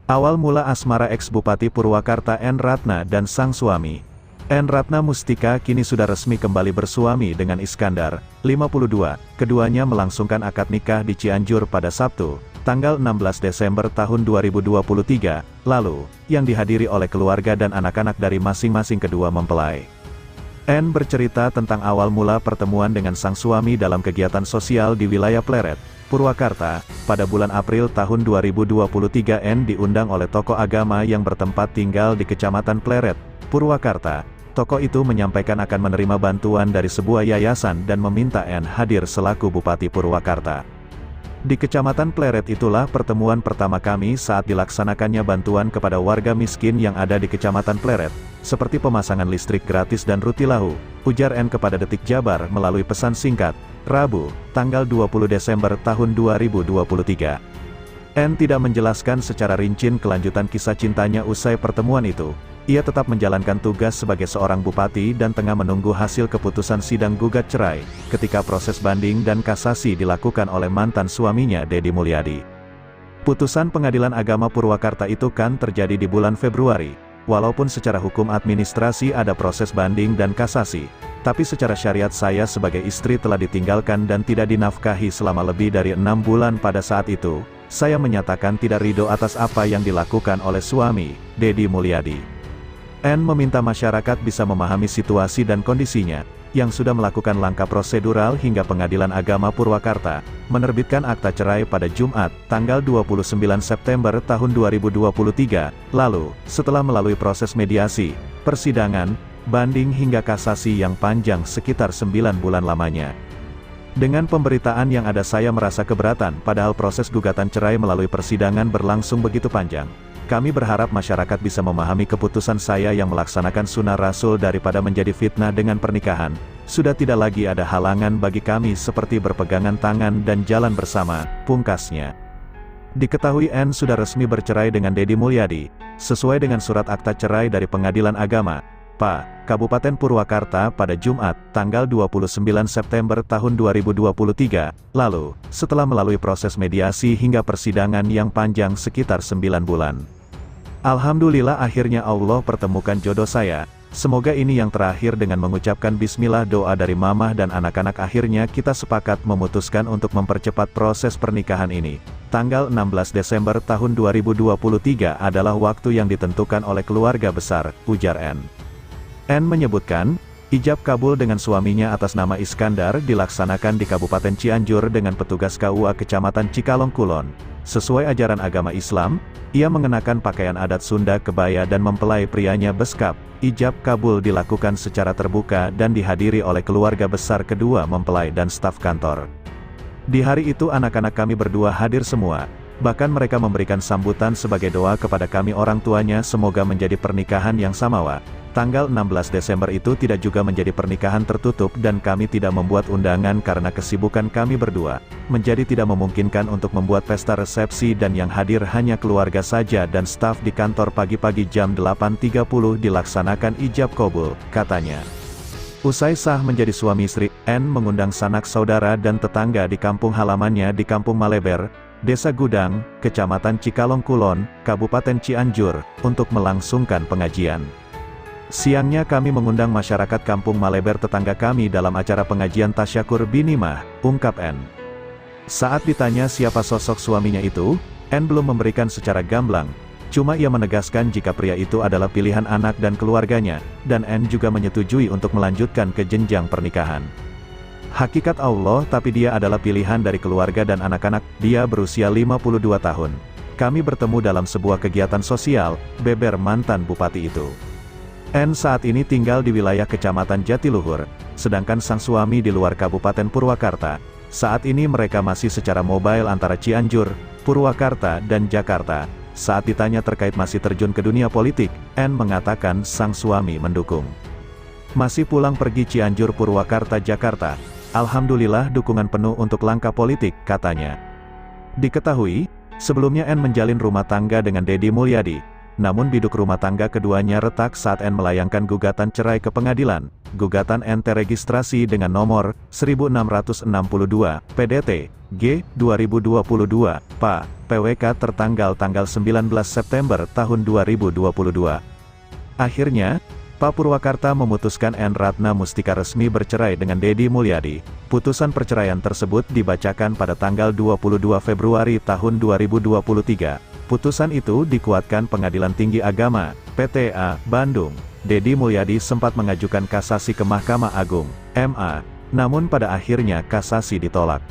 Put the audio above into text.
Awal mula asmara ex-Bupati Purwakarta N. Ratna dan sang suami. N. Ratna Mustika kini sudah resmi kembali bersuami dengan Iskandar, 52. Keduanya melangsungkan akad nikah di Cianjur pada Sabtu, tanggal 16 Desember tahun 2023, lalu, yang dihadiri oleh keluarga dan anak-anak dari masing-masing kedua mempelai. N. bercerita tentang awal mula pertemuan dengan sang suami dalam kegiatan sosial di wilayah Pleret, Purwakarta. Pada bulan April tahun 2023 N. diundang oleh tokoh agama yang bertempat tinggal di Kecamatan Pleret, Purwakarta. Tokoh itu menyampaikan akan menerima bantuan dari sebuah yayasan dan meminta N. hadir selaku Bupati Purwakarta. Di Kecamatan Pleret itulah pertemuan pertama kami saat dilaksanakannya bantuan kepada warga miskin yang ada di Kecamatan Pleret, seperti pemasangan listrik gratis dan rutilahu, ujar N. kepada Detik Jabar melalui pesan singkat, Rabu, tanggal 20 Desember tahun 2023. N. tidak menjelaskan secara rinci kelanjutan kisah cintanya usai pertemuan itu. Ia tetap menjalankan tugas sebagai seorang bupati dan tengah menunggu hasil keputusan sidang gugat cerai, ketika proses banding dan kasasi dilakukan oleh mantan suaminya Deddy Mulyadi. Putusan Pengadilan Agama Purwakarta itu kan terjadi di bulan Februari. Walaupun secara hukum administrasi ada proses banding dan kasasi, tapi secara syariat saya sebagai istri telah ditinggalkan dan tidak dinafkahi selama lebih dari 6 bulan pada saat itu. Saya menyatakan tidak ridho atas apa yang dilakukan oleh suami, Deddy Mulyadi. N. meminta masyarakat bisa memahami situasi dan kondisinya, yang sudah melakukan langkah prosedural hingga Pengadilan Agama Purwakarta, menerbitkan akta cerai pada Jumat, tanggal 29 September tahun 2023, lalu, setelah melalui proses mediasi, persidangan, banding hingga kasasi yang panjang sekitar 9 bulan lamanya. Dengan pemberitaan yang ada saya merasa keberatan padahal proses gugatan cerai melalui persidangan berlangsung begitu panjang. Kami berharap masyarakat bisa memahami keputusan saya yang melaksanakan sunnah Rasul daripada menjadi fitnah dengan pernikahan. Sudah tidak lagi ada halangan bagi kami seperti berpegangan tangan dan jalan bersama, pungkasnya. Diketahui N. sudah resmi bercerai dengan Deddy Mulyadi, sesuai dengan surat akta cerai dari Pengadilan Agama, Kabupaten Purwakarta pada Jumat, tanggal 29 September tahun 2023, lalu, setelah melalui proses mediasi hingga persidangan yang panjang sekitar 9 bulan. Alhamdulillah akhirnya Allah pertemukan jodoh saya. Semoga ini yang terakhir. Dengan mengucapkan bismillah doa dari mamah dan anak-anak akhirnya kita sepakat memutuskan untuk mempercepat proses pernikahan ini. Tanggal 16 Desember tahun 2023 adalah waktu yang ditentukan oleh keluarga besar, ujar N. N. menyebutkan, ijab kabul dengan suaminya atas nama Iskandar dilaksanakan di Kabupaten Cianjur dengan petugas KUA Kecamatan Cikalong Kulon. Sesuai ajaran agama Islam, ia mengenakan pakaian adat Sunda kebaya dan mempelai prianya beskap. Ijab kabul dilakukan secara terbuka dan dihadiri oleh keluarga besar kedua mempelai dan staf kantor. Di hari itu anak-anak kami berdua hadir semua. Bahkan mereka memberikan sambutan sebagai doa kepada kami orang tuanya semoga menjadi pernikahan yang samawa. Tanggal 16 Desember itu tidak juga menjadi pernikahan tertutup dan kami tidak membuat undangan karena kesibukan kami berdua, menjadi tidak memungkinkan untuk membuat pesta resepsi dan yang hadir hanya keluarga saja dan staf di kantor. Pagi-pagi jam 8.30 dilaksanakan ijab kabul, katanya. Usai sah menjadi suami istri, N. mengundang sanak saudara dan tetangga di kampung halamannya di Kampung Maleber, Desa Gudang, Kecamatan Cikalong Kulon, Kabupaten Cianjur, untuk melangsungkan pengajian. Siangnya kami mengundang masyarakat Kampung Maleber tetangga kami dalam acara pengajian tasyakur binimah, ungkap N. Saat ditanya siapa sosok suaminya itu, N. belum memberikan secara gamblang, cuma ia menegaskan jika pria itu adalah pilihan anak dan keluarganya, dan N. juga menyetujui untuk melanjutkan ke jenjang pernikahan. Hakikat Allah tapi dia adalah pilihan dari keluarga dan anak-anak. Dia berusia 52 tahun. Kami bertemu dalam sebuah kegiatan sosial, beber mantan bupati itu. N. saat ini tinggal di wilayah Kecamatan Jatiluhur, sedangkan sang suami di luar Kabupaten Purwakarta. Saat ini mereka masih secara mobile antara Cianjur, Purwakarta dan Jakarta. Saat ditanya terkait masih terjun ke dunia politik, N. mengatakan sang suami mendukung. Masih pulang pergi Cianjur Purwakarta Jakarta. Alhamdulillah dukungan penuh untuk langkah politik, katanya. Diketahui, sebelumnya N. menjalin rumah tangga dengan Deddy Mulyadi. Namun biduk rumah tangga keduanya retak saat N. melayangkan gugatan cerai ke pengadilan. gugatan NT registrasi dengan nomor 1662, PDT, G, 2022, PA, PWK tertanggal tanggal 19 September tahun 2022. Akhirnya, Pak Purwakarta memutuskan N. Ratna Mustika resmi bercerai dengan Deddy Mulyadi. Putusan perceraian tersebut dibacakan pada tanggal 22 Februari tahun 2023. Putusan itu dikuatkan Pengadilan Tinggi Agama, PTA, Bandung. Deddy Mulyadi sempat mengajukan kasasi ke Mahkamah Agung, MA, namun pada akhirnya kasasi ditolak.